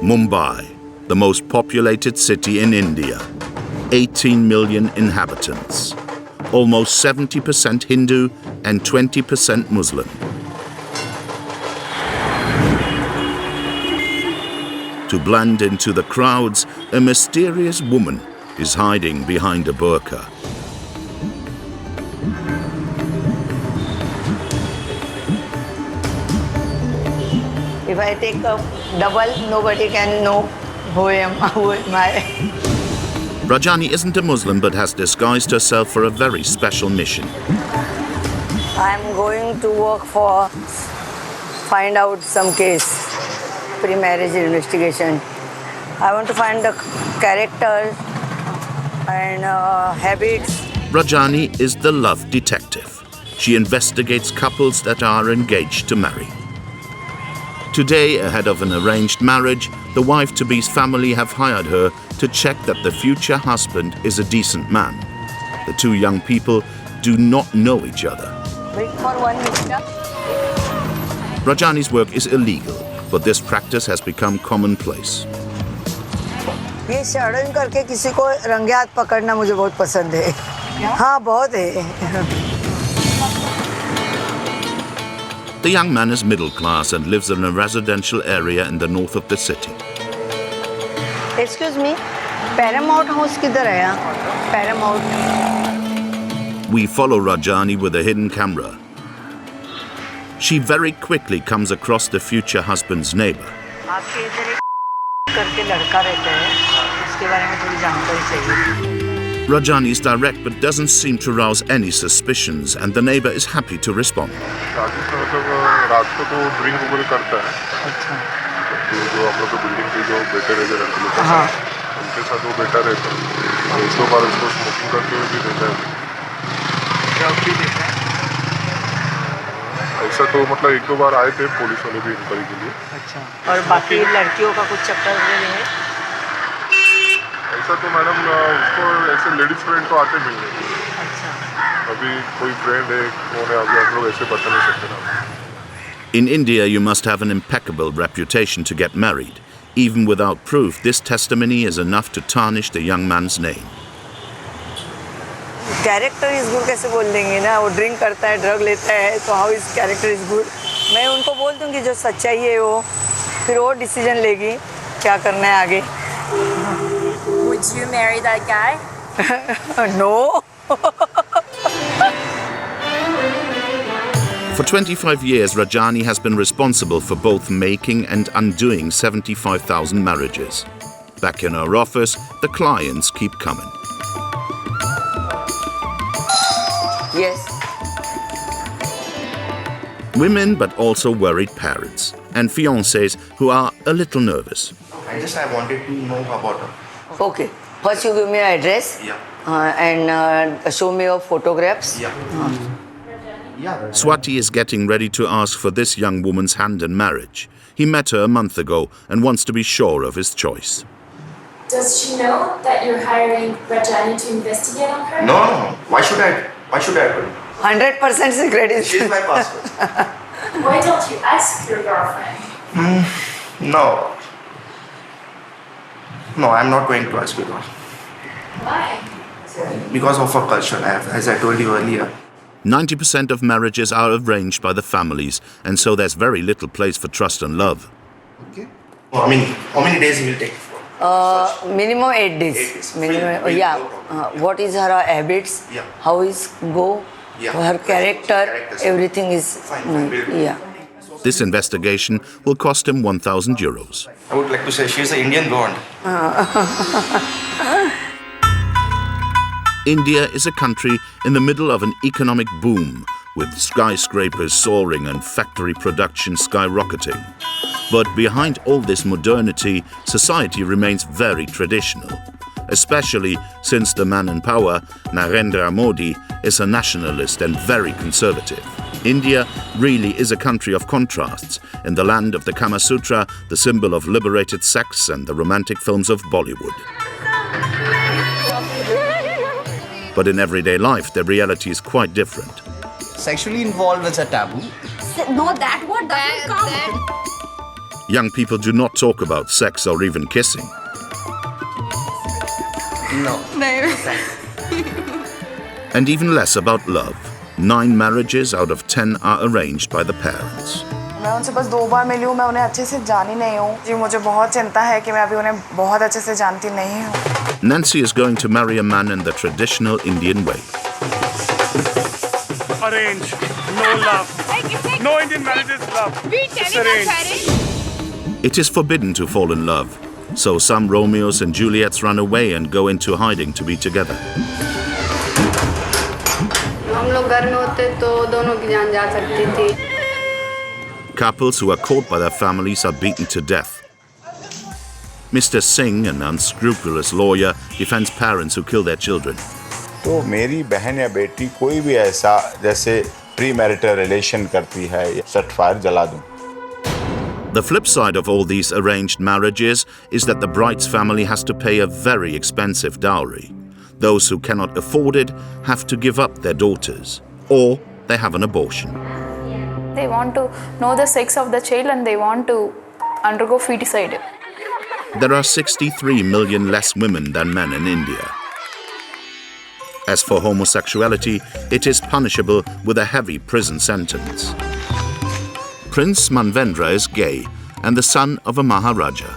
Mumbai, the most populated city in India. 18 million inhabitants. Almost 70% Hindu and 20% Muslim. To blend into the crowds, a mysterious woman is hiding behind a burqa. If I take a double, nobody can know who am I. Rajani isn't a Muslim but has disguised herself for a very special mission. I'm going to work for find out some case, pre-marriage investigation. I want to find the characters and habits. Rajani is the love detective. She investigates couples that are engaged to marry. Today, ahead of an arranged marriage, the wife-to-be's family have hired her to check that the future husband is a decent man. The two young people do not know each other. Wait for 1 minute. Rajani's work is illegal, but this practice has become commonplace. ये शर्डन करके किसी को रंगे हाथ पकड़ना मुझे बहुत पसंद है। हाँ, बहुत है। The young man is middle class and lives in a residential area in the north of the city. Excuse me, Paramount House किधर है यहाँ? Paramount. We follow Rajani with a hidden camera. She very quickly comes across the future husband's neighbor. आपके इधर एक करके लड़का रहता है, उसके बारे में थोड़ी जानकारी चाहिए। Rajani is direct but doesn't seem to rouse any suspicions, and the neighbor is happy to respond. रात को तो ड्रिंक वगैरह करता है। अच्छा। जो हम लोग बिल्डिंग के जो बेटे रहते हैं लड़के लोग, उनके साथ वो बेटा रहता है। एक दो बार उसको स्मोकिंग करते हुए भी देखा है। क्या भी देखा है? ऐसा तो मतलब एक दो बार आए थे पुलिस वाले भी इंक्वायरी के लिए। अच्छा। और बाकी लड़कियों का कुछ चक्कर वगैरह है? ऐसा तो मैडम उसको ऐसे लेडीज फ्रेंड तो आते मिलने। अच्छा। अभी कोई फ्रेंड है कौन है अभी हम लोग ऐसे बता नहीं सकते ना। In India, you must have an impeccable reputation to get married. Even without proof, this testimony is enough to tarnish the young man's name. Character is good कैसे बोल देंगे ना, वो ड्रिंक करता है, ड्रग लेता है, तो how is character is good. मैं उनको बोल दूंगी जो सच्चाई है वो, फिर वो डिसीजन लेगी क्या करना है आगे। Would you marry that guy? No. For 25 years, Rajani has been responsible for both making and undoing 75,000 marriages. Back in her office, the clients keep coming. Yes. Women, but also worried parents, and fiancés who are a little nervous. I wanted to know about her. Okay. First you give me your address. Yeah. And show me your photographs. Yeah. Swati is getting ready to ask for this young woman's hand in marriage. He met her a month ago and wants to be sure of his choice. Does she know that you're hiring Rajani to investigate on her? No. Why should I? 100% secret is. She's my pastor. Why don't you ask your girlfriend? No. No, I'm not going to ask her. Why? Because of her culture, as I told you earlier. 90% of marriages are arranged by the families, and so there's very little place for trust and love. Okay. How many days will take? Minimum 8 days. 8 days. Minimum, Fine. yeah. No problem. What is her habits? Yeah. How is go? Yeah. Her character. Character. Everything is. Fine. We'll do. Yeah. This investigation will cost him 1,000 euros. I would like to say she's an Indian blonde. India is a country in the middle of an economic boom, with skyscrapers soaring and factory production skyrocketing. But behind all this modernity, society remains very traditional, especially since the man in power, Narendra Modi, is a nationalist and very conservative. India really is a country of contrasts, in the land of the Kama Sutra, the symbol of liberated sex, and the romantic films of Bollywood. But in everyday life, the reality is quite different. Sexually involved is a taboo. No, that word doesn't count. Young people do not talk about sex or even kissing. No. And even less about love. 9 marriages out of 10 are arranged by the parents. मैं उनसे बस 2 बार मिली हूँ, मैं उन्हें अच्छे से जानी नहीं हूँ जी। मुझे बहुत चिंता है कि मैं अभी उन्हें बहुत अच्छे से जानती नहीं हूँ। Nancy is going to marry a man in the traditional Indian way. Arrange, no love. No Indian marriage is love. It's arranged. It is forbidden to fall in love, so some Romeos and Juliets run away and go into hiding to be together. हम लोग घर में होते तो दोनों की जान जा सकती थी। Couples who are caught by their families are beaten to death. Mr. Singh, an unscrupulous lawyer, defends parents who kill their children. तो मेरी बहन या बेटी कोई भी ऐसा जैसे प्री मैरिटल रिलेशन करती है, सर्टिफाइड जला दूं। The flip side of all these arranged marriages is that the bride's family has to pay a very expensive dowry. Those who cannot afford it have to give up their daughters, or they have an abortion. They want to know the sex of the child and they want to undergo feticide. There are 63 million less women than men in India. As for homosexuality, it is punishable with a heavy prison sentence. Prince Manvendra is gay and the son of a Maharaja.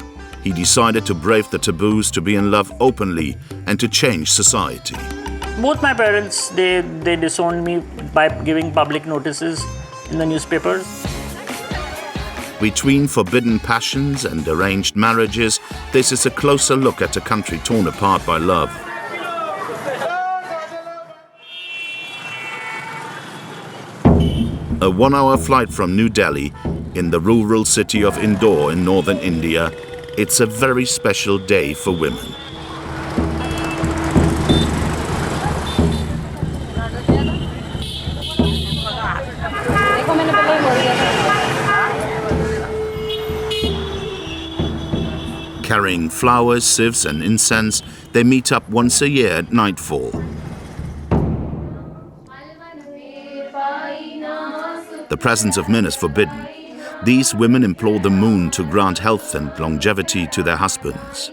He decided to brave the taboos to be in love openly and to change society. Both my parents, they disowned me by giving public notices in the newspapers. Between forbidden passions and arranged marriages, this is a closer look at a country torn apart by love. A 1-hour flight from New Delhi, in the rural city of Indore in northern India, it's a very special day for women. Carrying flowers, sieves and incense, they meet up once a year at nightfall. The presence of men is forbidden. These women implore the moon to grant health and longevity to their husbands.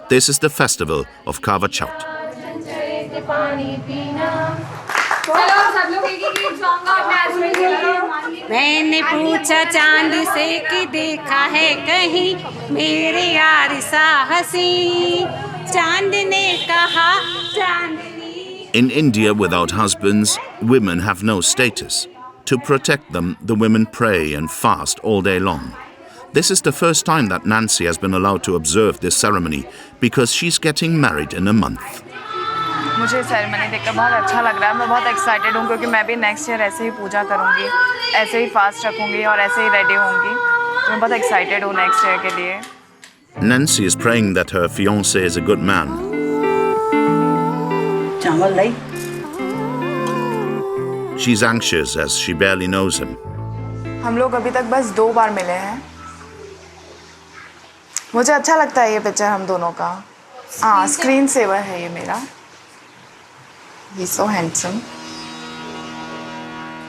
This is the festival of Kama Sutra. मैंने पूछा चांद से कि देखा है कहीं मेरे यार सा हंसी चांद ने कहा चांदनी. In India, without husbands, women have no status. To protect them, the women pray and fast all day long. This is the first time that Nancy has been allowed to observe this ceremony because she's getting married in a month. मुझे ceremony देखकर बहुत अच्छा लग रहा है। मैं बहुत excited हूँ क्योंकि मैं भी नेक्स्ट ईयर ऐसे ही पूजा करूँगी, ऐसे ही फास्ट रखूँगी और ऐसे ही रेडी होंगी। तो मैं बहुत एक्साइटेड हूँ नेक्स्ट ईयर के लिए। Nancy is praying that her fiancé is a good man. चावल लाई? She's anxious as she barely knows him. हम लोग अभी तक बस 2 बार मिले हैं। मुझे अच्छा लगता है ये पिक्चर हम दोनों का। हाँ, स्क्रीन सेवर है ये मेरा। He's so handsome.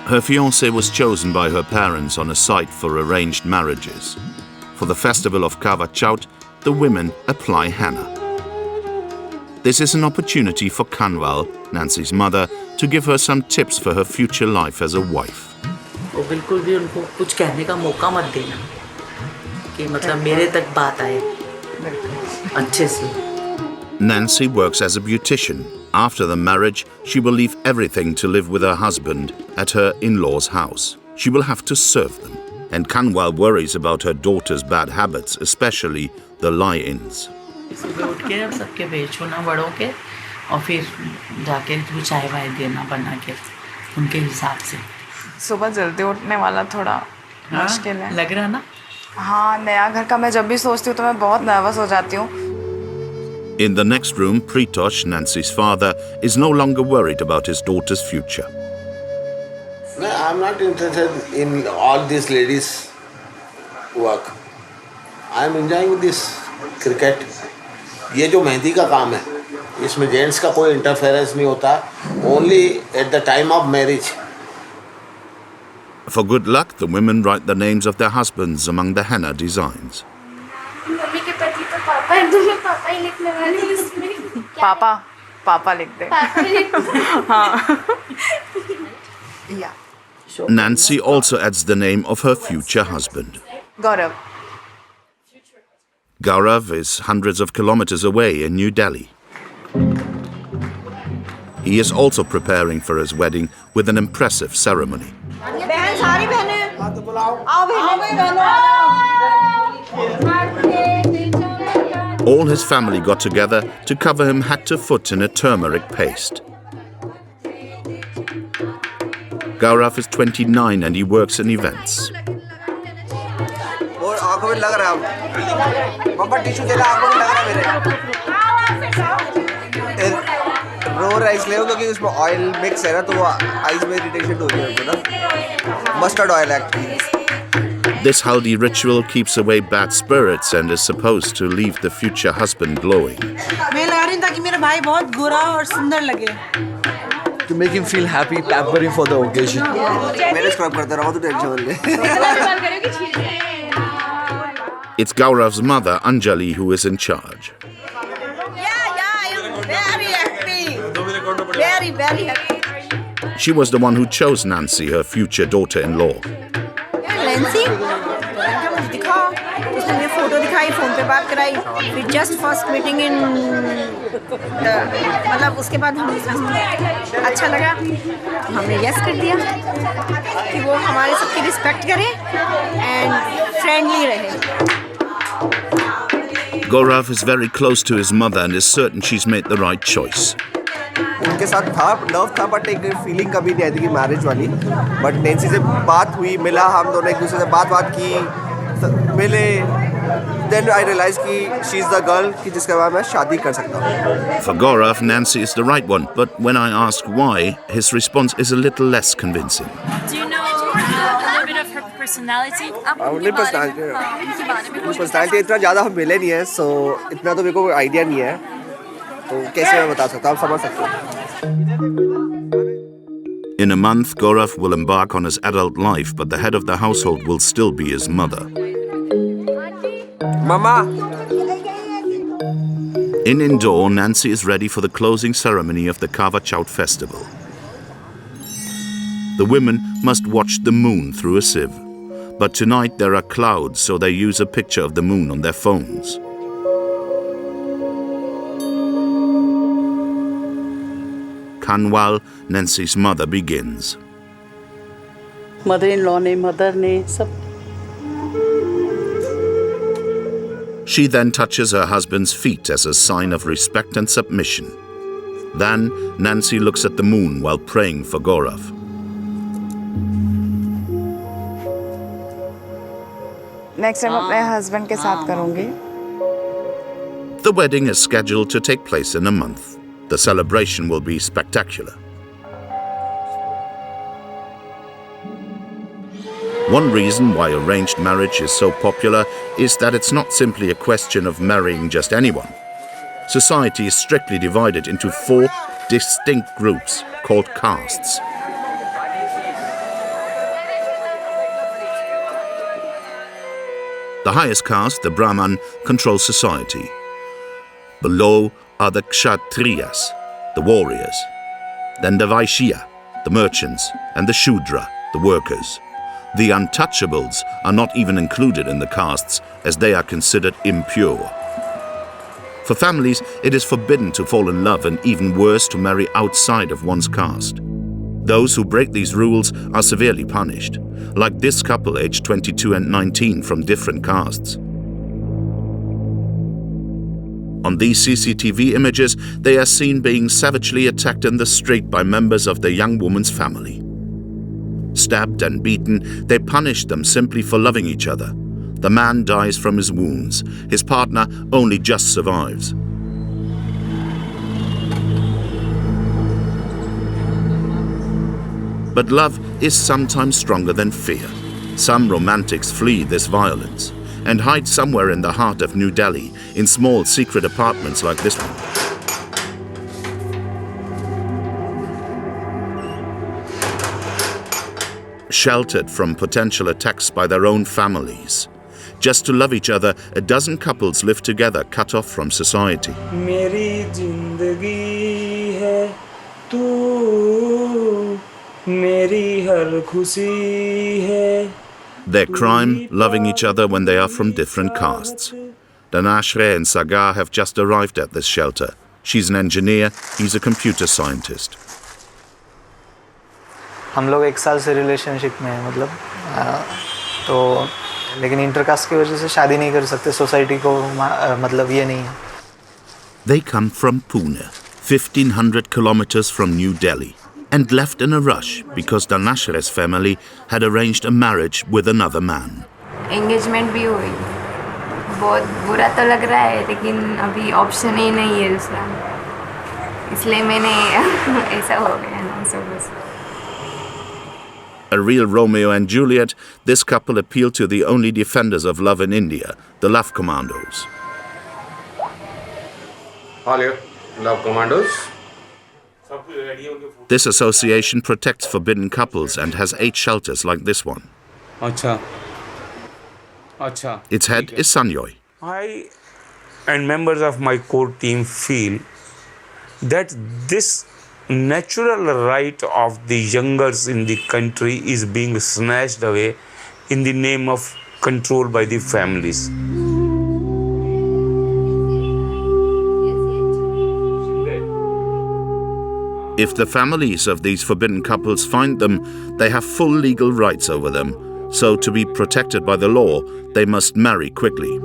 Her fiancé was chosen by her parents on a site for arranged marriages. For the festival of Kama Sutra, the women apply henna. This is an opportunity for Kanwal, Nancy's mother, to give her some tips for her future life as a wife. तो बिल्कुल भी उनको कुछ कहने का मौका मत देना कि मतलब मेरे तक बात आए अच्छे से. Nancy works as a beautician. After the marriage, she will leave everything to live with her husband at her in-laws' house. She will have to serve them. And Kanwal worries about her daughter's bad habits, especially the lie-ins. सुबह उठ के सबके भेजो ना बड़ों के और फिर जाके कुछ चाय वाय देना बना के उनके हिसाब से. सुबह जल्दी उठने वाला थोड़ा मुश्किल है. लग रहा ना? हाँ, नया घर का मैं जब भी सोचती हूँ तो मैं बहुत नर्वस हो जाती हूँ. In the next room, Pritosh, Nancy's father, is no longer worried about his daughter's future. No, I'm not interested in all these ladies' work. I'm enjoying this cricket. ये जो मेहंदी का काम है, इसमें जेंट्स का कोई इंटरफेरेंस नहीं होता. Only at the time of marriage. For good luck, the women write the names of their husbands among the henna designs. Mummy के पति तो पापा है, तो मैं पापा ही लिखने वाली हूँ इसमें। पापा लिख दे। Yeah. Nancy also adds the name of her future husband. Gaurav. Gaurav is hundreds of kilometers away in New Delhi. He is also preparing for his wedding with an impressive ceremony. All his family got together to cover him head to foot in a turmeric paste. Gaurav is 29 and he works in events. This haldi ritual keeps away bad spirits and is supposed to leave the future husband glowing. To make him feel happy, pamper him for the occasion. It's Gaurav's mother, Anjali, who is in charge. Very happy. She was the one who chose Nancy, her future daughter-in-law. Nancy? उसने मुझे photo दिखाई, phone पे बात कराई, फिर just first meeting in मतलब उसके बाद हम अच्छा लगा, हमने यस कर दिया कि वो हमारे सबकी रिस्पेक्ट करे एंड फ्रेंडली रहे. Gaurav is very close to his mother and is certain she's made the right choice. उनके साथ था लव था बट एक फीलिंग कभी नहीं आई थी कि मैरिज वाली. बट नैन्सी से बात हुई, मिला, हम दोनों एक दूसरे से बात की, मिले. Then I realized कि she's the girl कि जिसके बाद मैं शादी कर सकता हूँ. For Gaurav, Nancy is the right one, but when I ask why, his response is a little less convincing. Do you know a little bit of her personality? उनकी personality इतना ज़्यादा हम मिले नहीं है, so इतना तो मेरे को आइडिया नहीं है, तो कैसे मैं बता सकता हूँ, आप समझ सकते हो. In a month, Gaurav will embark on his adult life, but the head of the household will still be his mother. Mama! In Indore, Nancy is ready for the closing ceremony of the Kava Chout festival. The women must watch the moon through a sieve, but tonight there are clouds, so they use a picture of the moon on their phones. Kanwal, Nancy's mother, begins. Mother-in-law ne, mother ne, sab. She then touches her husband's feet as a sign of respect and submission. Then Nancy looks at the moon while praying for Gaurav. Next time अपने husband के साथ करूँगी. The wedding is scheduled to take place in a month. The celebration will be spectacular. One reason why arranged marriage is so popular is that it's not simply a question of marrying just anyone. Society is strictly divided into 4 distinct groups called castes. The highest caste, the Brahman, controls society. Below are the Kshatriyas, the warriors. Then the Vaishya, the merchants, and the Shudra, the workers. The untouchables are not even included in the castes as they are considered impure. For families, it is forbidden to fall in love and even worse to marry outside of one's caste. Those who break these rules are severely punished, like this couple aged 22 and 19 from different castes. On these CCTV images, they are seen being savagely attacked in the street by members of the young woman's family. Stabbed and beaten, they punish them simply for loving each other. The man dies from his wounds. His partner only just survives. But love is sometimes stronger than fear. Some romantics flee this violence and hide somewhere in the heart of New Delhi in small secret apartments like this one. sheltered from potential attacks by their own families. Just to love each other, a dozen couples live together, cut off from society. मेरी जिंदगी है तू, मेरी हर खुशी है. Their crime, loving each other when they are from different castes. Dhanashre and Sagar have just arrived at this shelter. She's an engineer, he's a computer scientist. हम लोग 1 साल से रिलेशनशिप में हैं, मतलब तो लेकिन इंटरकास्ट की वजह से शादी नहीं कर सकते, सोसाइटी को मतलब ये नहीं है. They come from Pune, 1500 kilometers from New Delhi, and left in a rush because Dhanashre's family had arranged a marriage with another man. Engagement भी हुई. बहुत बुरा तो लग रहा है, लेकिन अभी ऑप्शन ही नहीं है दूसरा, इसलिए मैंने ऐसा हो गया ना सब बस. A real Romeo and Juliet, this couple appealed to the only defenders of love in India, the Love Commandos. All you Love Commandos. This association protects forbidden couples and has 8 shelters like this one. Its head is Sanjoy. I and members of my core team feel that this natural right of the youngers in the country is being snatched away in the name of control by the families. If the families of these forbidden couples find them, they have full legal rights over them. So to be protected by the law, they must marry quickly.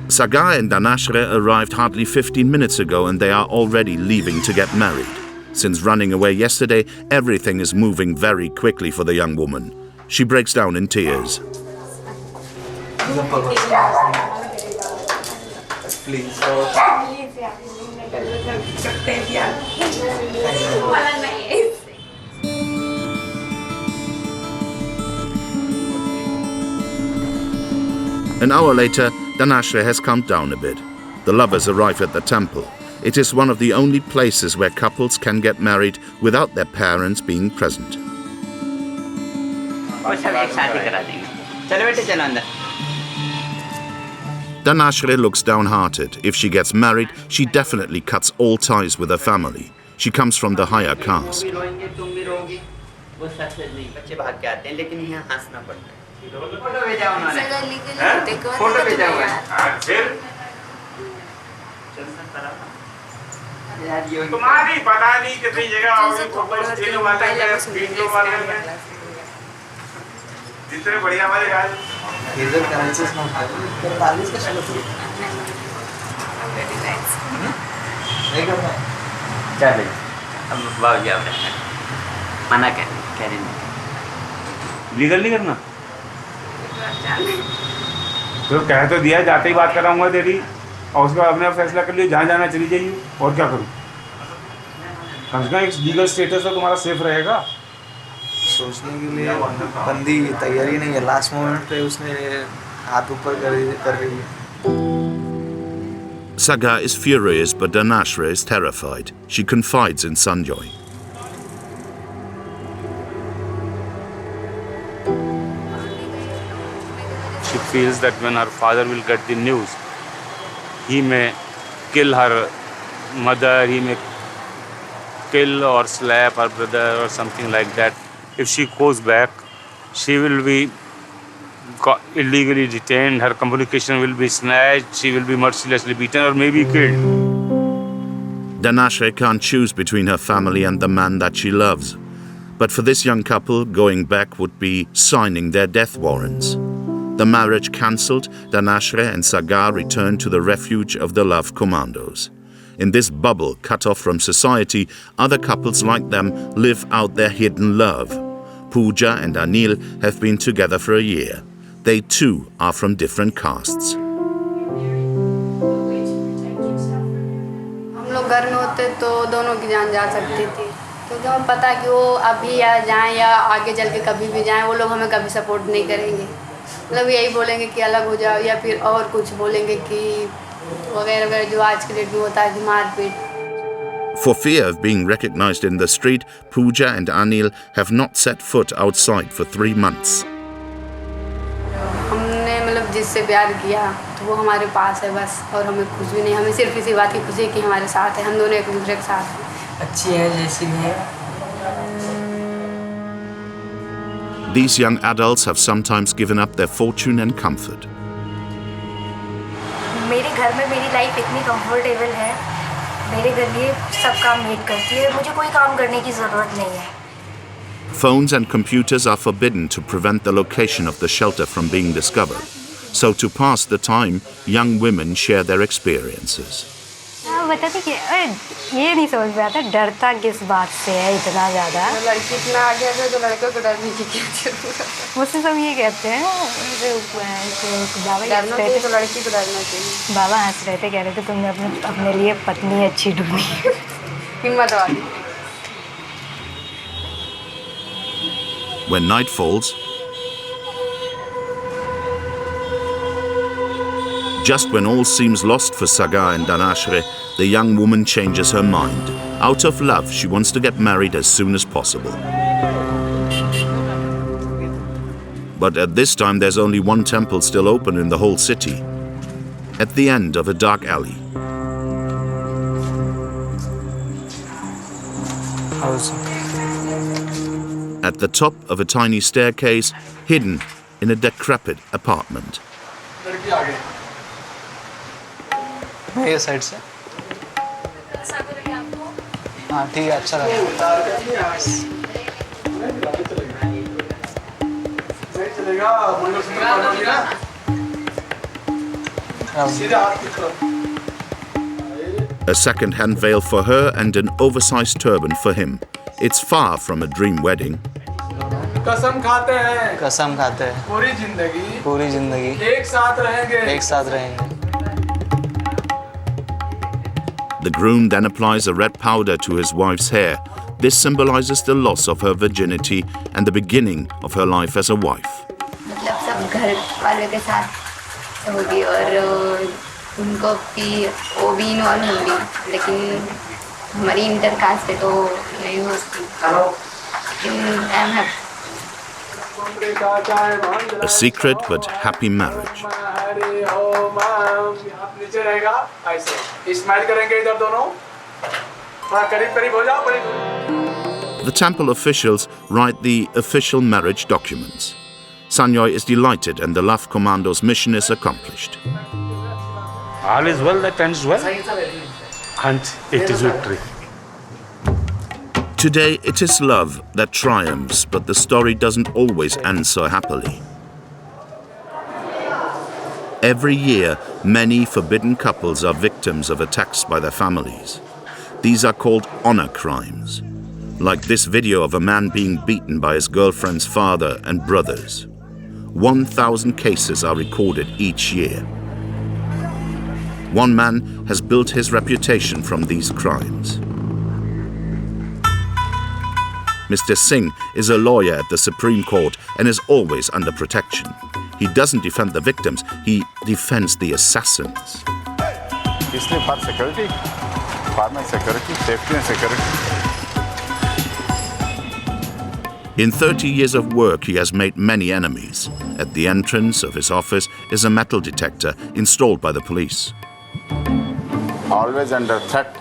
Sagar and Dhanashre arrived hardly 15 minutes ago and they are already leaving to get married. Since running away yesterday, everything is moving very quickly for the young woman. She breaks down in tears. An hour later, Dhanashre has calmed down a bit. The lovers arrive at the temple. It is one of the only places where couples can get married without their parents being present. Dhanashre looks downhearted. If she gets married, she definitely cuts all ties with her family. She comes from the higher caste. तुम्हारी पता नहीं कितनी जगह जितने बढ़िया वाले इधर currencies में 45 का चलो नहीं करना चले हम बाबू जी मना करें लीगल नहीं करना तो कह तो दिया जाते ही बात कराऊंगा तेरी और उसके बाद अपने आप फैसला कर लियो जहाँ जाना चली जाइए और क्या करूँ कम से कम एक लीगल स्टेटस तो तुम्हारा सेफ रहेगा सोचने के लिए बंदी तैयारी नहीं है लास्ट मोमेंट पे उसने हाथ ऊपर कर रही है. Sagar is furious but Dhanashre is terrified. She confides in Sanjoy. She feels that when her father will get the news, he may kill her mother, he may kill or slap her brother or something like that. If she goes back, she will be illegally detained, her communication will be snatched, she will be mercilessly beaten or maybe killed. Dhanashre can't choose between her family and the man that she loves. But for this young couple, going back would be signing their death warrants. The marriage cancelled, Dhanashre and Sagar returned to the refuge of the Love Commandos. In this bubble cut off from society, other couples like them live out their hidden love. Pooja and Anil have been together for a year. They too are from different castes. हम लोग घर में होते तो दोनों की जान जा सकती थी, क्योंकि हमें पता है कि वो अभी या जाएं या आगे चल के कभी भी जाएं, वो लोग हमें कभी सपोर्ट नहीं करेंगे. मतलब यही बोलेंगे कि अलग हो जाओ या फिर और कुछ बोलेंगे कि वगैरह वगैरह जो आज के डेट में होता है कि मारपीट. For fear of being recognized in the street, Pooja and Anil have not set foot outside for 3 months. हमने मतलब जिससे प्यार किया तो वो हमारे पास है बस, और हमें कुछ भी नहीं, हमें सिर्फ इसी बात की खुशी है कि हमारे साथ है, हम दोनों एक दूसरे के साथ हैं। अच्छी है जैसी है। These young adults have sometimes given up their fortune and comfort. मेरे घर में मेरी लाइफ इतनी कंफर्टेबल है, मेरे घर लिए सब काम मेड करती है, मुझे कोई काम करने की ज़रूरत नहीं है। Phones and computers are forbidden to prevent the location of the shelter from being discovered. So to pass the time, young women share their experiences. बताती कि ये नहीं समझ में आता डरता किस बात से है इतना ज़्यादा। लड़की इतना आगे है तो लड़कों को डरने की क्या जरूरत? मुझसे सब ये कहते हैं, बाबा डरना चाहिए तो लड़की को डरना चाहिए। बाबा हंस रहे थे, कह रहे थे तुमने अपने लिए पत्नी अच्छी ढूंढी। हिम्मत वाली। When night falls, just when all seems lost for Saga and Dhanashri, the young woman changes her mind. Out of love, she wants to get married as soon as possible. But at this time, there's only one temple still open in the whole city, at the end of a dark alley. At the top of a tiny staircase, hidden in a decrepit apartment. ये side से हाँ ठीक है, अच्छा A second-hand veil for her and an oversized turban for him. It's far from a dream wedding. कसम खाते हैं पूरी जिंदगी एक साथ रहेंगे। The groom then applies a red powder to his wife's hair. This symbolizes the loss of her virginity and the beginning of her life as a wife. मतलब सब घर वालों के साथ होगी और उनको भी वो भी इन्वॉल्व होंगी, लेकिन हमारी इंटरकास्ट है तो नहीं हो सकती। A secret but happy marriage. The temple officials write the official marriage documents. Sanjoy is delighted and the Love Commando's mission is accomplished. All is well that ends well, and it is victory. Today, it is love that triumphs, but the story doesn't always end so happily. Every year, many forbidden couples are victims of attacks by their families. These are called honor crimes, like this video of a man being beaten by his girlfriend's father and brothers. 1,000 cases are recorded each year. One man has built his reputation from these crimes. Mr. Singh is a lawyer at the Supreme Court and is always under protection. He doesn't defend the victims, he defends the assassins. इसलिए for security, farmer security, safety and security. In 30 years of work, he has made many enemies. At the entrance of his office is a metal detector installed by the police. Always under threat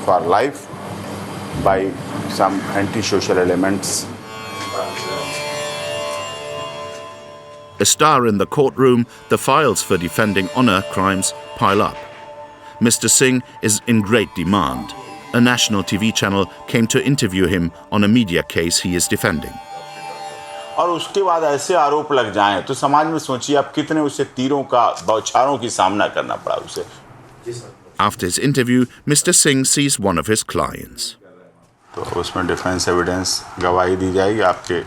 for life by some anti-social elements. A star in the courtroom, the files for defending honor crimes pile up. Mr. Singh is in great demand. A national TV channel came to interview him on a media case he is defending. और उसके बाद ऐसे आरोप लग जाएं तो समाज में सोचिए आप कितने उसे तीरों का बौछारों की सामना करना पड़ा उसे. After his interview, Mr. Singh sees one of his clients. तो उसमें डिफेंस एविडेंस गवाही दी जाएगी, आपके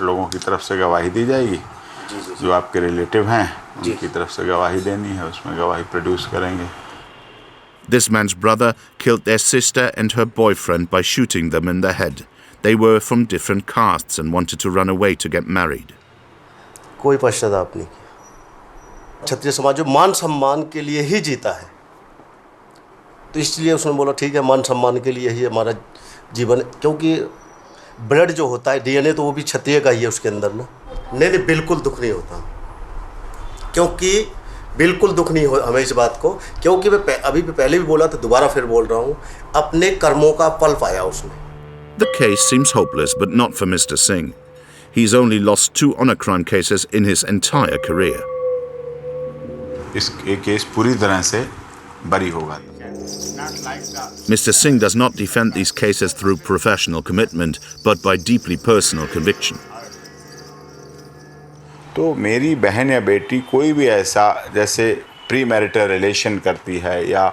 लोगों की तरफ से गवाही दी जाएगी, जो आपके रिलेटिव हैं उनकी तरफ से गवाही देनी है, उसमें गवाही प्रोड्यूस करेंगे. This man's brother killed their sister and her boyfriend by shooting them in the head. They were from different castes and wanted to run away to get married. कोई पश्चाताप नहीं किया. क्षत्रिय समाज जो मान सम्मान के लिए ही जीता है, तो तो इसलिए उसने बोला ठीक है, मान सम्मान के लिए ही हमारा जीवन, क्योंकि ब्लड जो होता है DNA तो वो भी क्षत्रिय का ही है उसके अंदर ना। नहीं बिल्कुल दुख नहीं होता, क्योंकि बिल्कुल दुख नहीं हो हमें इस बात को, क्योंकि मैं अभी पहले भी बोला तो दोबारा फिर बोल रहा हूँ, अपने कर्मों का फल पाया उसने। The case seems hopeless, but not for Mr. Singh. He's only lost 2 honor crime cases in his entire career. इस केस पूरी तरह से बरी होगा। Mr. Singh does not defend these cases through professional commitment, but by deeply personal conviction. तो मेरी बहन या बेटी कोई भी ऐसा जैसे प्री मैरिटल रिलेशन करती है या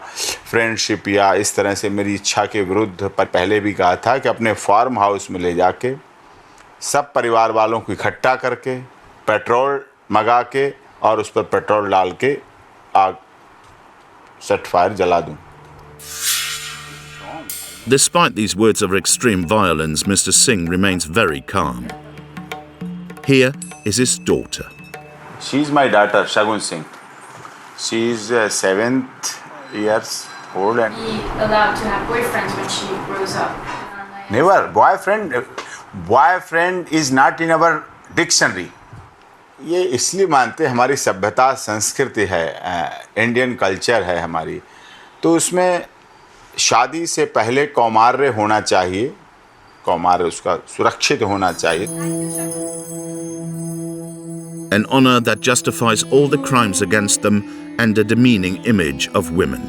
फ्रेंडशिप या इस तरह से मेरी इच्छा के विरुद्ध, पर पहले भी कहा था कि अपने फार्म हाउस में ले जाके सब परिवार वालों को इकट्ठा करके पेट्रोल मंगा के और उस पर पेट्रोल डाल के आग सेट फायर जला दूं। Despite these words of extreme violence, Mr. Singh remains very calm. Here is his daughter. She is my daughter, Shagun Singh. She is 7th years old and allowed to have boyfriends when she grows up. never boyfriend is not in our dictionary. ये इसलिए मानते हमारी सभ्यता संस्कृति है, Indian culture है हमारी, तो उसमें शादी से पहले कौमार्य होना चाहिए, कौमार्य उसका सुरक्षित होना चाहिए। An honor that justifies all the crimes against them and a demeaning image of women.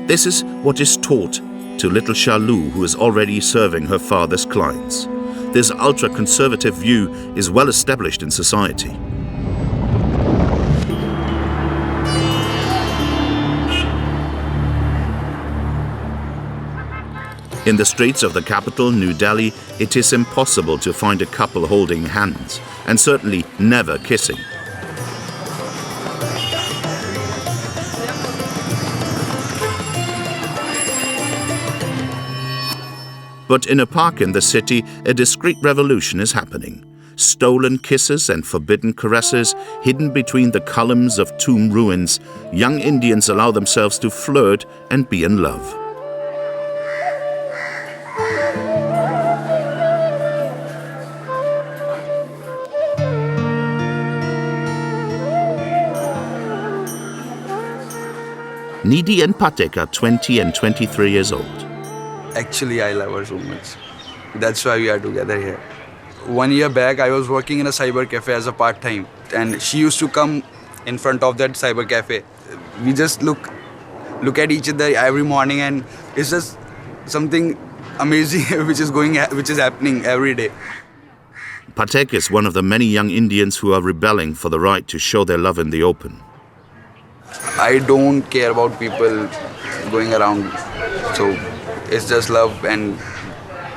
This is what is taught to little Shalu, who is already serving her father's clients. This ultra-conservative view is well established in society. In the streets of the capital, New Delhi, it is impossible to find a couple holding hands, and certainly never kissing. But in a park in the city, a discreet revolution is happening. Stolen kisses and forbidden caresses, hidden between the columns of tomb ruins, young Indians allow themselves to flirt and be in love. Nidhi and Patek are 20 and 23 years old. Actually, I love her so much. That's why we are together here. 1 year back, I was working in a cyber cafe as a part-time, and she used to come in front of that cyber cafe. We just look at each other every morning, and it's just something amazing which is happening every day. Patek is one of the many young Indians who are rebelling for the right to show their love in the open. I don't care about people going around, so it's just love, and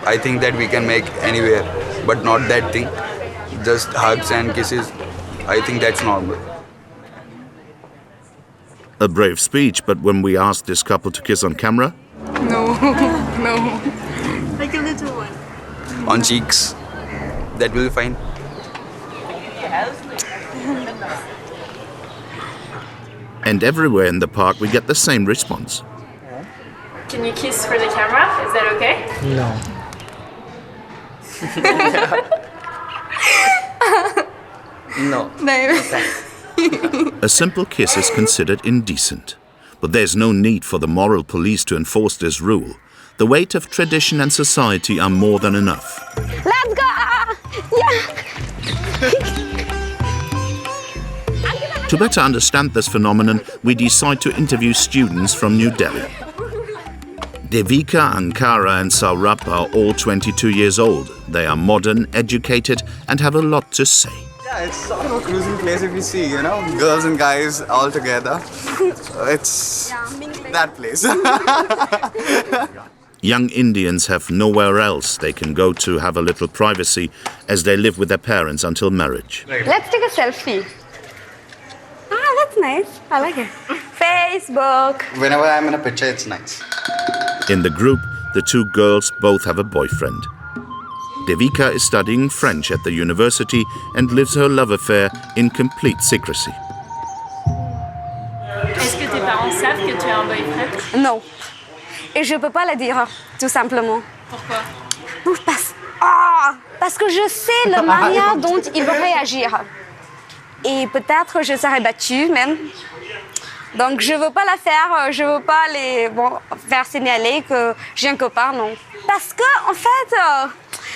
I think that we can make anywhere, but not that thing. Just hugs and kisses, I think that's normal. A brave speech, but when we asked this couple to kiss on camera, No, no. Like a little one. On cheeks, that will be fine. and everywhere in the park we get the same response. Can you kiss for the camera? Is that okay? No. No. A simple kiss is considered indecent, but there's no need for the moral police to enforce this rule. The weight of tradition and society are more than enough. Let's go! Yeah! To better understand this phenomenon, we decide to interview students from New Delhi. Devika, Ankara and Saurabh are all 22 years old. They are modern, educated and have a lot to say. Yeah, it's sort of a cruising place if you see, you know, girls and guys all together. So it's that place. Young Indians have nowhere else they can go to have a little privacy as they live with their parents until marriage. Let's take a selfie. Ah, that's nice. I like it. Facebook. Whenever I'm in a picture, it's nice. In the group, the two girls both have a boyfriend. Devika is studying French at the university and lives her love affair in complete secrecy. Est-ce que tes parents savent que tu as un boyfriend? No. et je ne peux pas le dire, tout simplement. Pourquoi? Parce que je sais la manière dont il va réagir. Et peut-être je serai battue même. Donc je ne veux pas la faire, je ne veux pas faire signaler que j'ai un copain, non. Parce que en fait,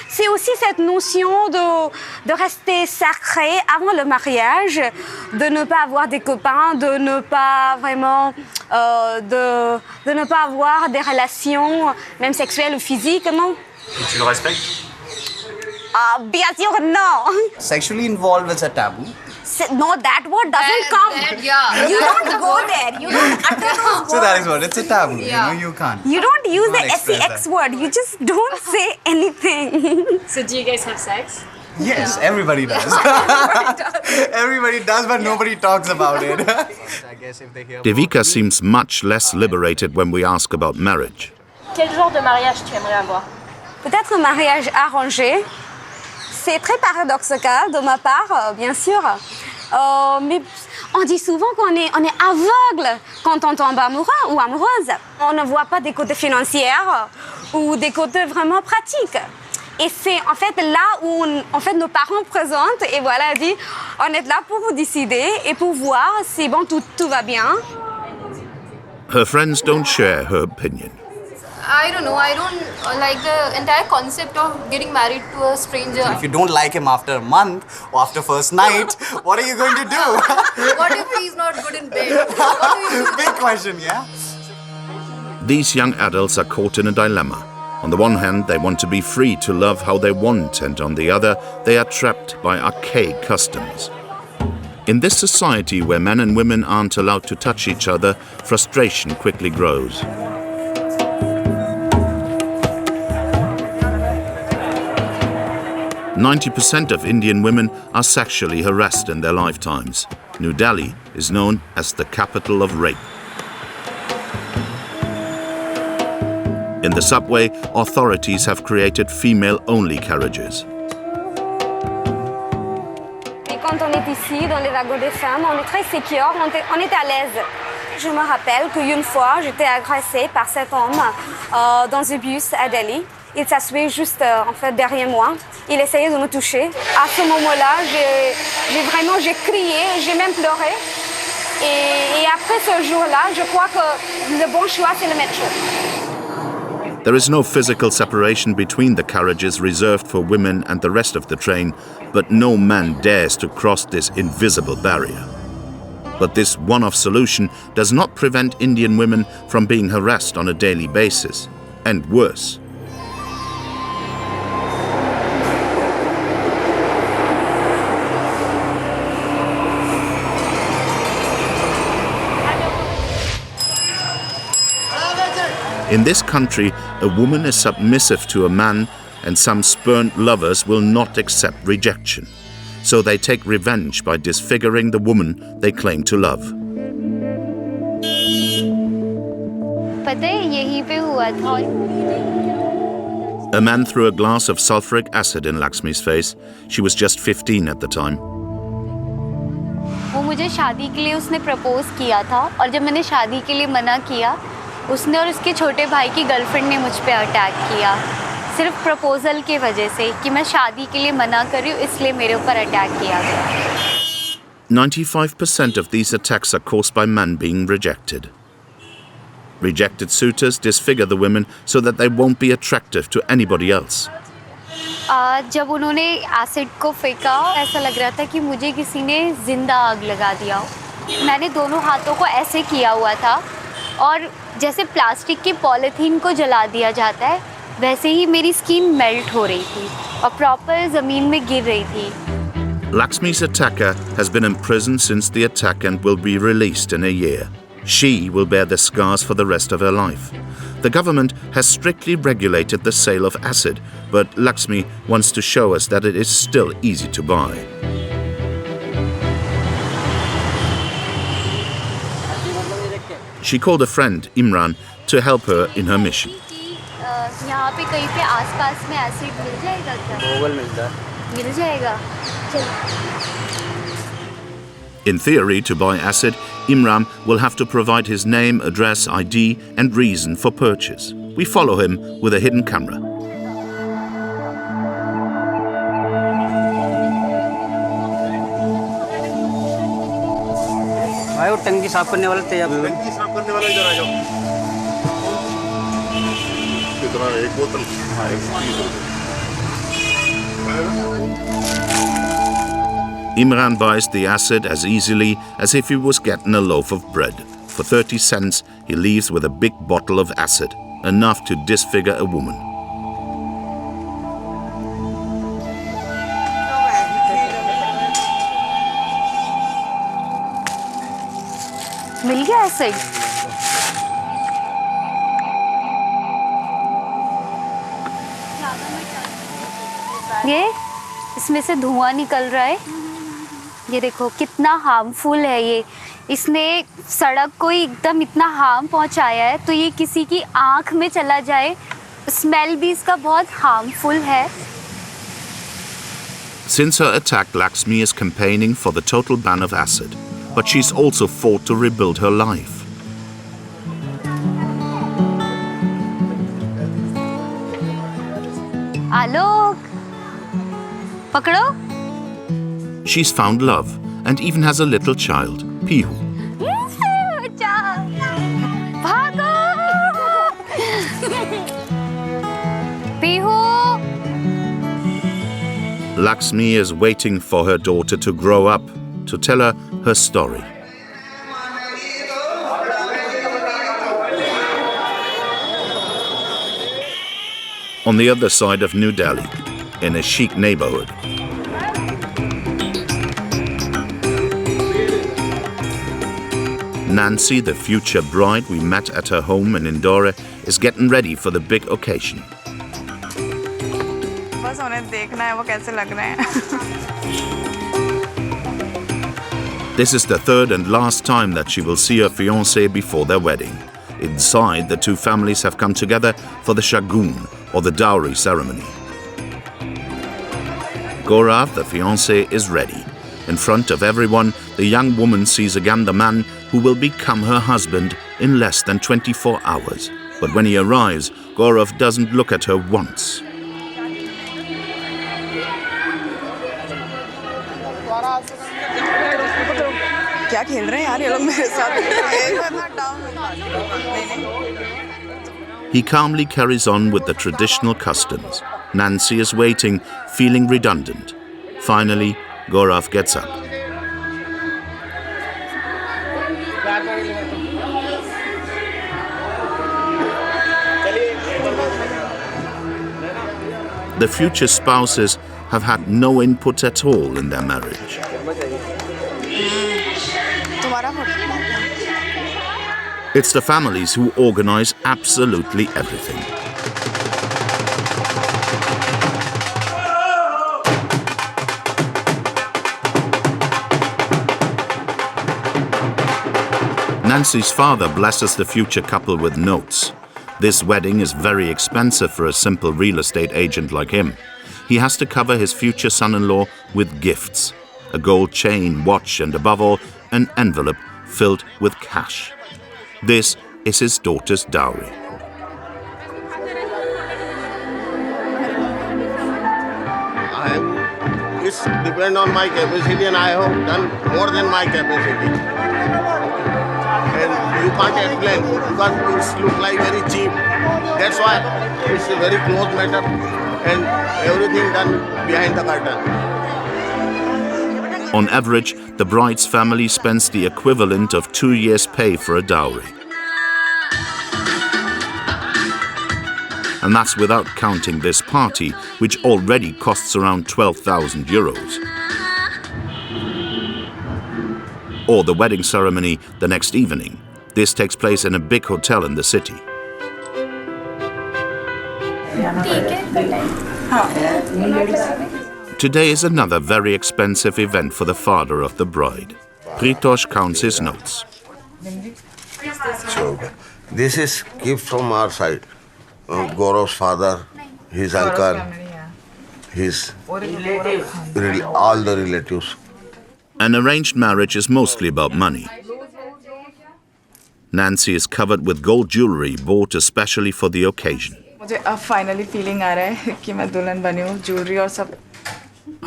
c'est aussi cette notion de rester sacré avant le mariage, de ne pas avoir des copains, de ne pas vraiment, de ne pas avoir des relations, même sexuelles ou physiques, non. Et tu le respectes? Bien sûr, non. Sexually involved is a taboo. No, that word doesn't come. You don't go there. You don't utter those words. So that is what, it's a taboo. Yeah. You can't. You don't use You the can't express sex that. word. You just don't say anything. So do you guys have sex? Yes, everybody does. Everybody does, but nobody talks about it. I guess if they hear Devika seems much less liberated when we ask about marriage. Quel genre de mariage tu aimerais avoir? Peut-être un mariage arrangé. C'est très paradoxal de ma part, bien sûr. Mais on dit souvent qu'on est aveugle quand on tombe amoureux ou amoureuse. On ne voit pas des côtés financiers ou des côtés vraiment pratiques. Et c'est en fait là où nos parents présentent et voilà, dit on est là pour vous décider et pour voir si bon tout va bien. Her friends don't share her opinion. I don't know. I don't like the entire concept of getting married to a stranger. if you don't like him after a month or after first night, what are you going to do? What if he's not good in bed? What do you do? Big question, yeah? These young adults are caught in a dilemma. On the one hand, they want to be free to love how they want, and on the other, they are trapped by archaic customs. In this society where men and women aren't allowed to touch each other, frustration quickly grows. "90% of Indian women are sexually harassed in their lifetimes. New Delhi is known as the capital of rape." In the subway, authorities have created female-only carriages. Et quand on est ici, dans les wagons des femmes, on est très sécure, on est à l'aise. Je me rappelle qu'une fois, j'étais agressée par cet homme dans un bus à Delhi. Il s'assoyait juste en fait derrière moi. Il essayait de me toucher. À ce moment-là, j'ai crié, j'ai même pleuré. Et après ce jour-là, je crois que le bon choix, c'est le métro. There is no physical separation between the carriages reserved for women and the rest of the train, but no man dares to cross this invisible barrier. But this one-off solution does not prevent Indian women from being harassed on a daily basis, and worse. In this country, a woman is submissive to a man, and some spurned lovers will not accept rejection. So they take revenge by disfiguring the woman they claim to love. पता है यहीं पे हुआ था. A man threw a glass of sulfuric acid in Lakshmi's face. She was just 15 at the time. वो मुझे शादी के लिए उसने प्रपोज किया था और जब मैंने शादी के लिए मना किया उसने और उसके छोटे भाई की गर्लफ्रेंड ने मुझ पे अटैक किया सिर्फ प्रपोजल की वजह से कि मैं शादी के लिए मना कर रही हूँ इसलिए मेरे ऊपर अटैक किया गया. 95% of these attacks are caused by men being rejected. Rejected suitors disfigure the women so that they won't be attractive to anybody else. जब उन्होंने एसिड को फेंका ऐसा लग रहा था कि मुझे किसी ने जिंदा आग लगा दिया. मैंने दोनों हाथों को ऐसे किया हुआ था और जैसे प्लास्टिक की पॉलीथीन को जला दिया जाता है वैसे ही मेरी स्किन मेल्ट हो रही थी और प्रॉपर ज़मीन में गिर रही थी. Lakshmi's attacker has been in prison since the attack and will be released in a year. She will bear the scars for the rest of her life. The government has strictly regulated the sale of acid, but Lakshmi wants to show us that it is still easy to buy. She called a friend, Imran, to help her in her mission. यहाँ पे कहीं पे आसपास में acid मिल जाएगा क्या? Google मिलता है. मिल जाएगा. चलो. In theory, to buy acid, Imran will have to provide his name, address, ID, and reason for purchase. We follow him with a hidden camera. भाई वो टंकी साफ करने वाला तैयार टंकी साफ करने वाला इधर आ जाओ कितना एक बोतल हाँ एक Imran buys the acid as easily as if he was getting a loaf of bread. For 30 cents, he leaves with a big bottle of acid, enough to disfigure a woman. मिल गया एसिड? ये इसमें से धुआं निकल रहा है। ये देखो कितना हार्मफुल है ये। इसने सड़क को एकदम इतना हार्म पहुंचाया है, तो ये किसी की आंख में चला जाए, स्मेल भी इसका बहुत हार्मफुल है। Since her attack, Lakshmi is campaigning for the total ban of acid, but she's also fought to rebuild her life. आलोक, पकड़ो। She's found love and even has a little child, Pihu. भागो! Pihu! Lakshmi is waiting for her daughter to grow up, to tell her her story. On the other side of New Delhi, in a chic neighborhood, Nancy, the future bride we met at her home in Indore, is getting ready for the big occasion. बस उन्हें देखना है वो कैसे लग रहे हैं। This is the third and last time that she will see her fiancé before their wedding. Inside, the two families have come together for the shagun, or the dowry ceremony. Gaurav, the fiancé, is ready. In front of everyone, the young woman sees again the man who will become her husband in less than 24 hours. But when he arrives, Gaurav doesn't look at her once. क्या खेल रहे हैं यार ये लोग मेरे साथ? He calmly carries on with the traditional customs. Nancy is waiting, feeling redundant. Finally, Gaurav gets up. The future spouses have had no input at all in their marriage. It's the families who organize absolutely everything. Nancy's father blesses the future couple with notes. This wedding is very expensive for a simple real estate agent like him. He has to cover his future son-in-law with gifts. A gold chain, watch, and above all, an envelope filled with cash. This is his daughter's dowry. It's depend on my capacity, and I have done more than my capacity. And you can't explain because it's look like very cheap. That's why it's a very close matter, and everything done behind the curtain. On average, the bride's family spends the equivalent of 2 years' pay for a dowry. And that's without counting this party, which already costs around 12,000 euros. Or the wedding ceremony the next evening. This takes place in a big hotel in the city. Today is another very expensive event for the father of the bride. Pritosh counts his notes. So, this is gift from our side. Gaurav's father, his uncle, his all the relatives. An arranged marriage is mostly about money. Nancy is covered with gold jewelry bought especially for the occasion. मुझे अब finally feeling आ रहा है कि मैं दुल्हन बनी हूँ, jewelry और सब.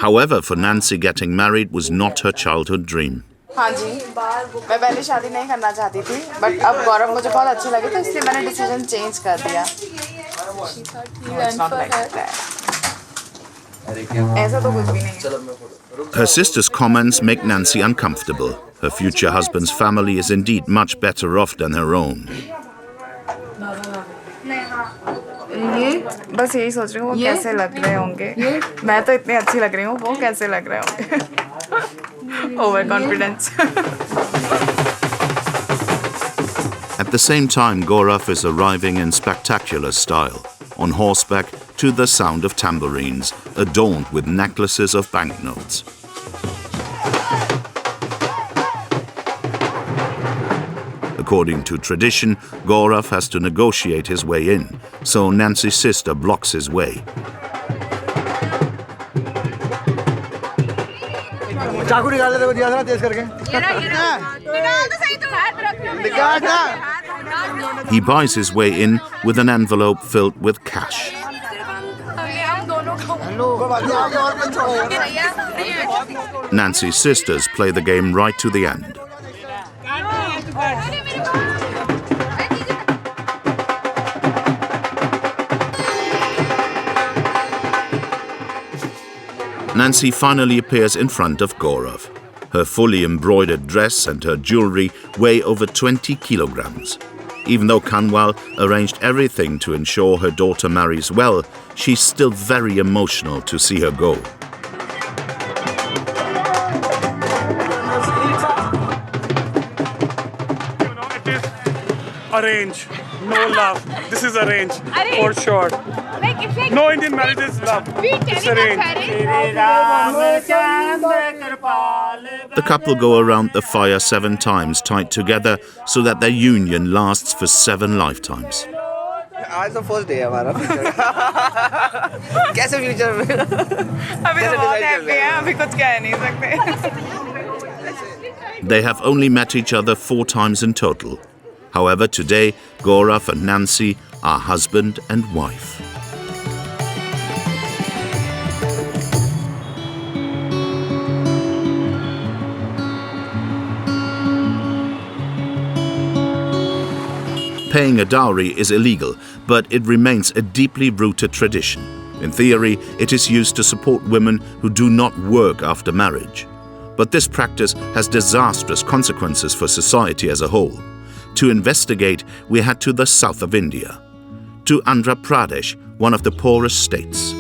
However, for Nancy, getting married was not her childhood dream. हाँ जी, मैं पहले शादी नहीं करना चाहती थी, but अब गौरव मुझे बहुत अच्छे लगे तो इसलिए मैंने decision change कर दिया. It's not like that. ऐसा तो कुछ भी नहीं. Her sister's comments make Nancy uncomfortable. Her future husband's family is indeed much better off than her own. ये बस यही सोच रही हूँ वो कैसे लग रहे होंगे. मैं तो इतनी अच्छी लग रही हूँ, वो कैसे लग रहे होंगे. Overconfidence. At the same time, Gaurav is arriving in spectacular style, on horseback to the sound of tambourines, adorned with necklaces of banknotes. According to tradition, Gaurav has to negotiate his way in, so Nancy's sister blocks his way. He buys his way in with an envelope filled with cash. Nancy's sisters play the game right to the end. Nancy finally appears in front of Gaurav. Her fully embroidered dress and her jewelry weigh over 20 kilograms. Even though Kanwal arranged everything to ensure her daughter marries well, she's still very emotional to see her go. Arrange, no love. This is arrange, for sure. No Indian marriage is love. It's arrange. The couple go around the fire 7 times tied together so that their union lasts for 7 lifetimes. आज तो first day है हमारा कैसे future में अभी तो बहुत happy है अभी कुछ कह नहीं सकते. They have only met each other 4 times in total. However, today, Gaurav and Nancy are husband and wife. Paying a dowry is illegal, but it remains a deeply rooted tradition. In theory, it is used to support women who do not work after marriage. But this practice has disastrous consequences for society as a whole. To investigate, we head to the south of India, to Andhra Pradesh, one of the poorest states.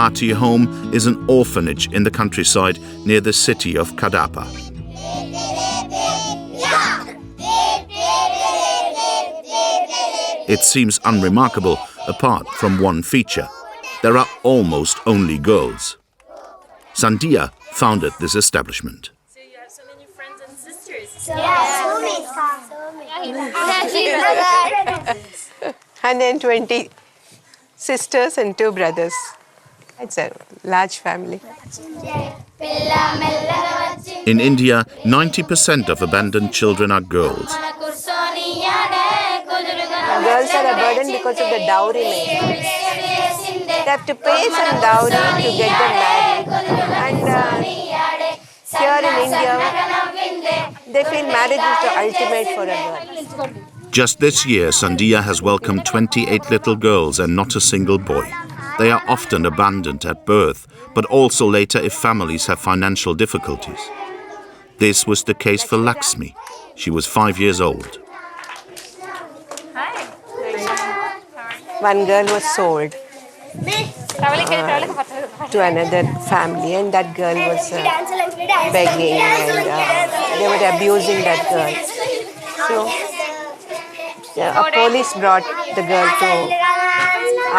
Aarti Home is an orphanage in the countryside near the city of Kadapa. It seems unremarkable apart from one feature. There are almost only girls. Sandia founded this establishment. 120 sisters and 2 brothers. It's a large family. In India, 90% of abandoned children are girls. Girls are a burden because of the dowry making. They have to pay some dowry to get them married. And here in India, they feel marriage is the ultimate for a girl. Just this year, Sandia has welcomed 28 little girls and not a single boy. They are often abandoned at birth, but also later if families have financial difficulties. This was the case for Lakshmi. She was 5 years old. One girl was sold to another family, and that girl was begging, and they were abusing that girl. So a police brought the girl to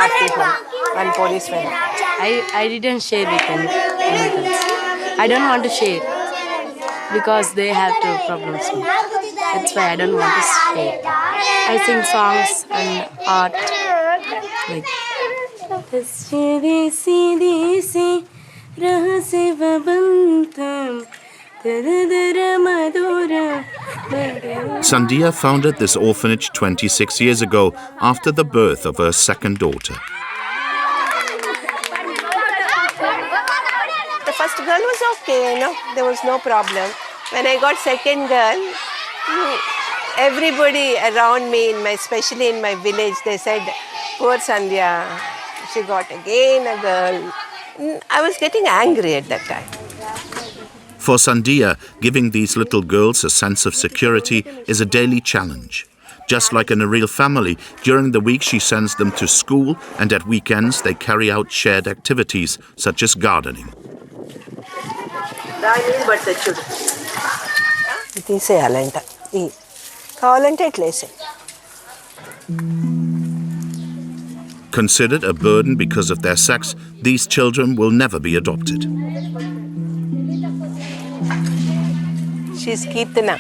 Aarti Home. One policeman. I didn't share with anyone. I don't want to share because they have two problems. That's why I don't want to share. I sing songs and art. Like Sandhya founded this orphanage 26 years ago after the birth of her second daughter. The first girl was okay, there was no problem. When I got second girl, everybody around me, especially in my village, they said, poor Sandhya, she got again a girl. I was getting angry at that time. For Sandhya, giving these little girls a sense of security is a daily challenge. Just like in a real family, during the week she sends them to school, and at weekends they carry out shared activities such as gardening. Considered a burden because of their sex, these children will never be adopted. She's Kirtana.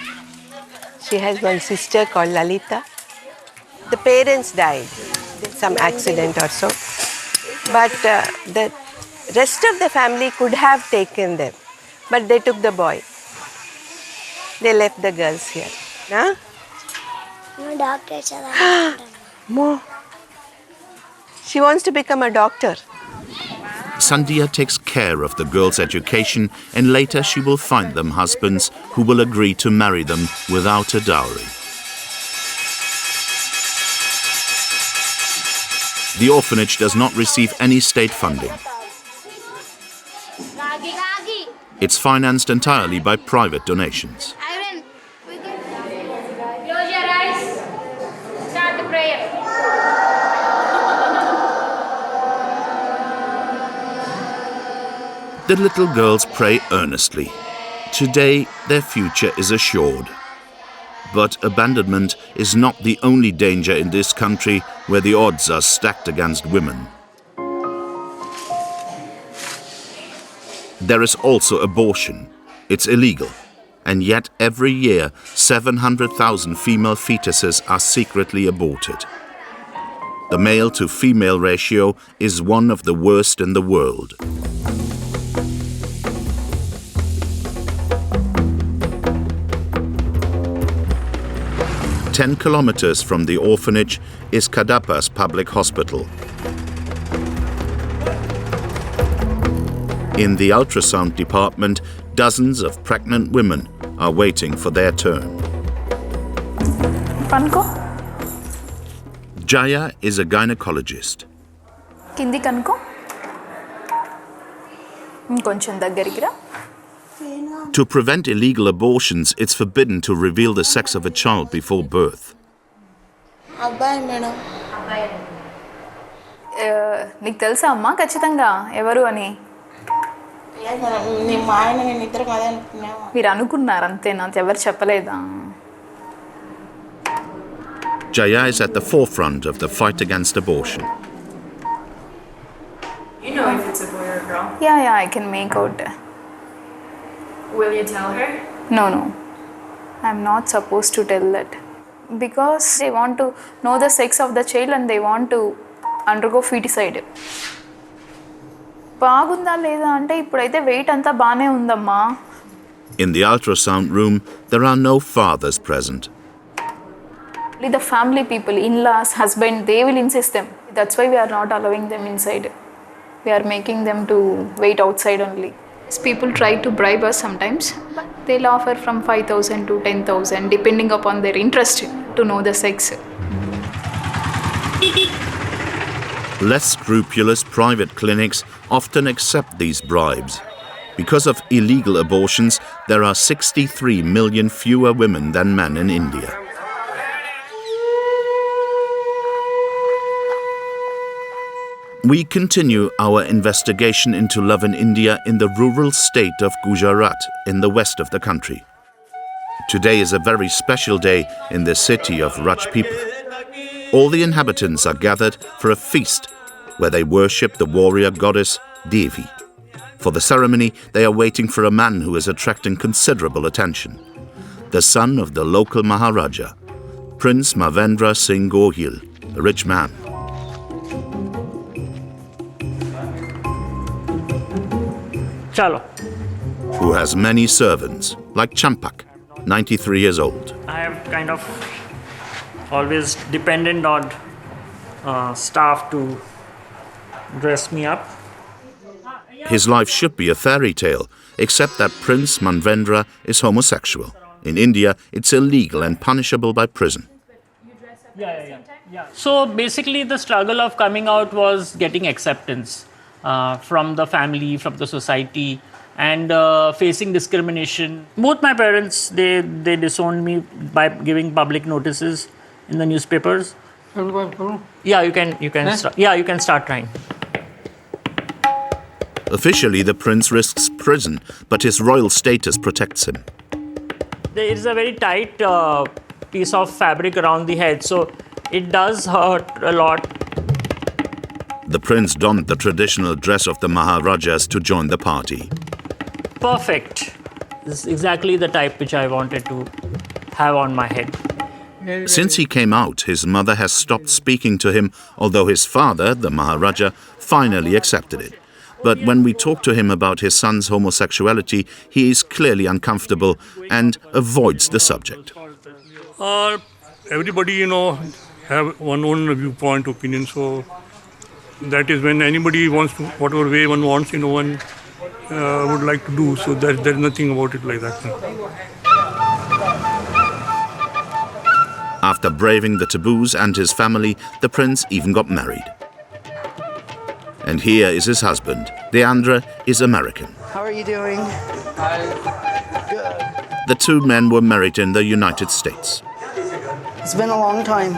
She has one sister called Lalita. The parents died, some accident or so. But the rest of the family could have taken them. But they took the boy. They left the girls here. Huh? No doctor. More. She wants to become a doctor. Sandhya takes care of the girls' education, and later she will find them husbands who will agree to marry them without a dowry. The orphanage does not receive any state funding. It's financed entirely by private donations. Close your eyes. Start the prayer. The little girls pray earnestly. Today, their future is assured. But abandonment is not the only danger in this country where the odds are stacked against women. There is also abortion. It's illegal. And yet every year, 700,000 female fetuses are secretly aborted. The male-to-female ratio is one of the worst in the world. Ten kilometers from the orphanage is Kadappa's public hospital. In the ultrasound department, dozens of pregnant women are waiting for their turn. Panko? Jaya is a gynecologist. Kindi kanko? Koncham daggariki ra. To prevent illegal abortions, it's forbidden to reveal the sex of a child before birth. నీకు తెలుసా అమ్మా ఖచ్చితంగా ఎవరు అని మీరు అనుకున్నారు అంతేనా ఎవరు చెప్పలేదా Jaya is at the forefront of the fight against abortion. You know if it's a boy or a girl? Yeah, I can make out. Will you tell her? No. I'm not supposed to tell that. Because they want to know the sex of the child and they want to undergo feticide. బాగుందా లేదా అంటే ఇప్పుడైతే wait అంతా బానే ఉందమ్మా. In the ultrasound room, there are no fathers present. The family people, in-laws, husband, they will insist them. That's why we are not allowing them inside. We are making them to wait outside only. People try to bribe us sometimes. They'll offer from 5,000 to 10,000 depending upon their interest to know the sex. Less scrupulous private clinics often accept these bribes. Because of illegal abortions, there are 63 million fewer women than men in India. We continue our investigation into love in India in the rural state of Gujarat in the west of the country. Today is a very special day in the city of Rajpipla. All the inhabitants are gathered for a feast where they worship the warrior goddess Devi. For the ceremony, they are waiting for a man who is attracting considerable attention. The son of the local Maharaja, Prince Manvendra Singh Gohil, a rich man. Chalo. who has many servants, like Champak, 93 years old. I have kind of always dependent on staff to dress me up. His life should be a fairy tale, except that Prince Manvendra is homosexual. In India, it's illegal and punishable by prison. So basically the struggle of coming out was getting acceptance from the family, from the society, and facing discrimination. Both my parents, they disowned me by giving public notices in the newspapers. Yeah, you can start. Yeah, you can start trying. Officially, the prince risks prison, but his royal status protects him. There is a very tight piece of fabric around the head, so it does hurt a lot. The prince donned the traditional dress of the Maharajas to join the party. Perfect. This is exactly the type which I wanted to have on my head. Since he came out, his mother has stopped speaking to him, although his father, the Maharaja, finally accepted it. But when we talk to him about his son's homosexuality, he is clearly uncomfortable and avoids the subject. Everybody, have one own viewpoint, opinion. So that is when anybody wants to, whatever way one wants, one would like to do. So there's nothing about it like that. After braving the taboos and his family, the prince even got married. And here is his husband. Deandra is American. How are you doing? Good. The two men were married in the United States. It's been a long time.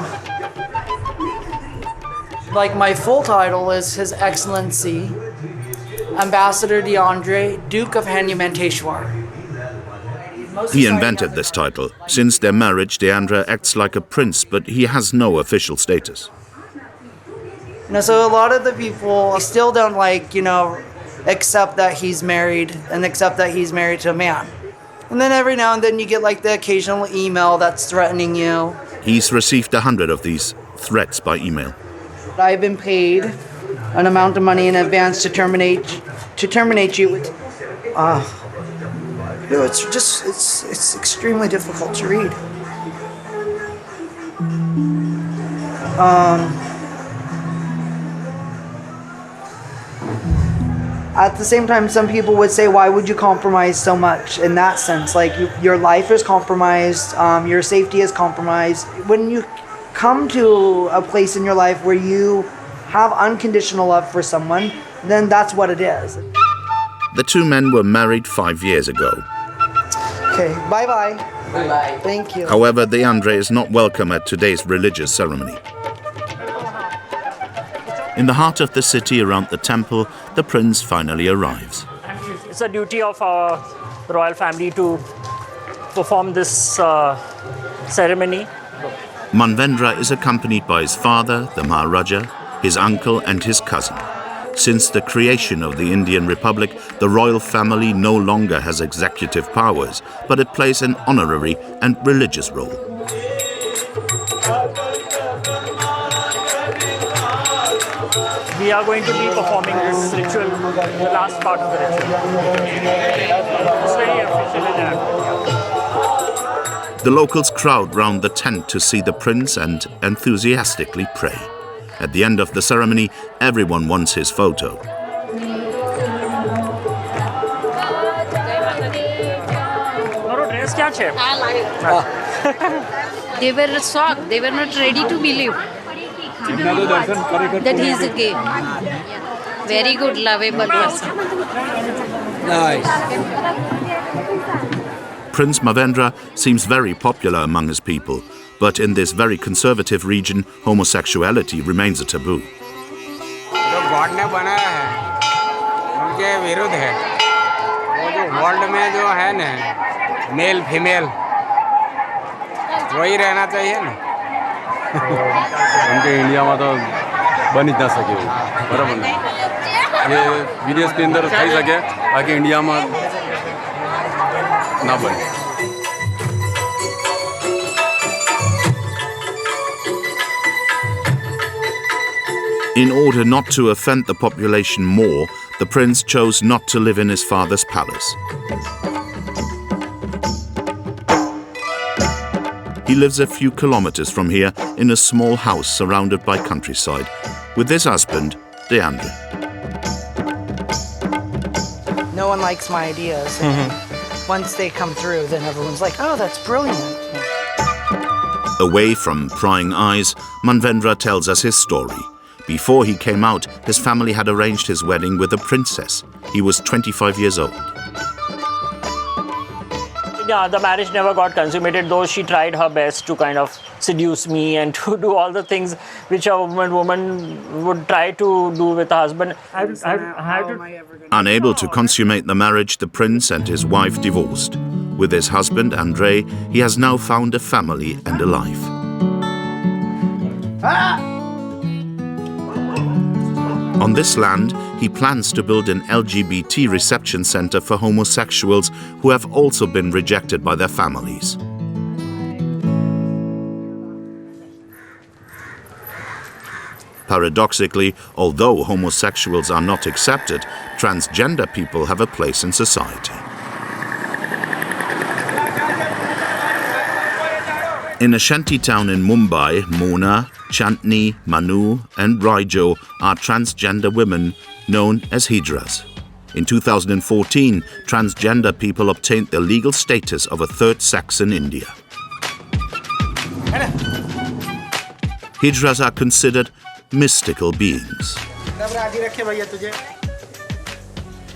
Like, my full title is His Excellency, Ambassador Deandra, Duke of Hanumenteshwar. He invented this title. Since their marriage, Deandra acts like a prince, but he has no official status. So a lot of the people still don't accept that he's married and accept that he's married to a man. And then every now and then you get the occasional email that's threatening you. He's received 100 of ththese threats by email. I've been paid an amount of money in advance to terminate you. It's extremely difficult to read. At the same time, some people would say, why would you compromise so much in that sense? Your life is compromised, your safety is compromised. When you come to a place in your life where you have unconditional love for someone, then that's what it is. The two men were married 5 years ago. Okay, bye-bye. Bye-bye. Thank you. However, Deandra is not welcome at today's religious ceremony. In the heart of the city around the temple, the prince finally arrives. It's a duty of our royal family to perform this ceremony. Manvendra is accompanied by his father, the Maharaja, his uncle and his cousin. Since the creation of the Indian Republic, the royal family no longer has executive powers, but it plays an honorary and religious role. We are going to be performing this ritual, the last part of the ritual. It's very official in that. The locals crowd round the tent to see the prince and enthusiastically pray. At the end of the ceremony, everyone wants his photo. They were shocked. They were not ready to believe that he is a gay. Very good, lovable person. Nice. Prince Manvendra seems very popular among his people, but in this very conservative region, homosexuality remains a taboo. जो God ने बनाया है उनके विरुद्ध है। वो जो world में जो है ना मेल फीमेल वही रहना चाहिए ना। उनके इंडिया में तो बन ही ना सके बराबर ना ये विदेश के अंदर થઈ શકે बाकी इंडिया में ना बने। In order not to offend the population more, the prince chose not to live in his father's palace. He lives a few kilometers from here in a small house surrounded by countryside with his husband, Deandra. No one likes my ideas. Once they come through, then everyone's like, oh, that's brilliant. Away from prying eyes, Manvendra tells us his story. Before he came out, his family had arranged his wedding with a princess. He was 25 years old. Yeah, the marriage never got consummated, though she tried her best to kind of seduce me and to do all the things which a woman would try to do with a husband. Unable to consummate the marriage, the prince and his wife divorced. With his husband, Andre, he has now found a family and a life. On this land, he plans to build an LGBT reception center for homosexuals who have also been rejected by their families. Paradoxically, although homosexuals are not accepted, transgender people have a place in society. In a shanty town in Mumbai, Mona, Chandni, Manu and Raijo are transgender women known as hijras. In 2014, transgender people obtained the legal status of a third sex in India. Hijras are considered mystical beings.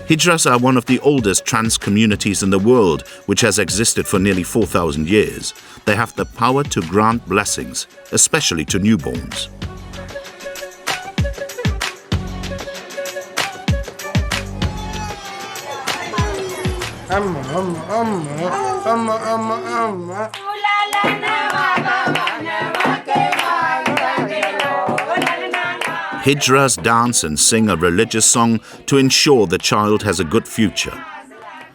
Hijras are one of the oldest trans communities in the world, which has existed for nearly 4,000 years. They have the power to grant blessings, especially to newborns. Hijras dance and sing a religious song to ensure the child has a good future.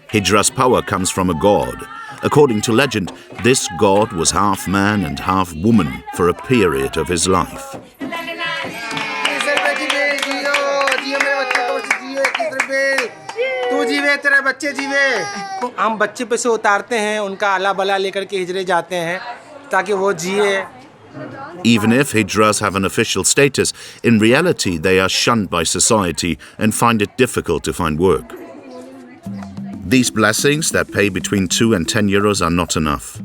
Hijra's power comes from a god. According to legend, this god was half man and half woman for a period of his life. हम बच्चे पे से उतारते हैं उनका आला बला लेकर के हिजरे जाते हैं ताकि वो जिए. Even if hijras have an official status, in reality they are shunned by society and find it difficult to find work. These blessings that pay between 2 and 10 euros are not enough.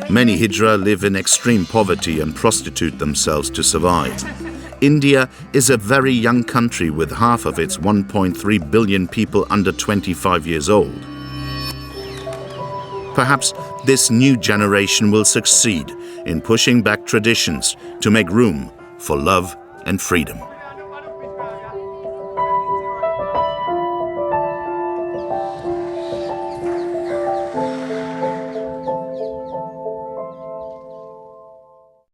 Many hijra live in extreme poverty and prostitute themselves to survive. India is a very young country with half of its 1.3 billion people under 25 years old. Perhaps this new generation will succeed in pushing back traditions to make room for love and freedom.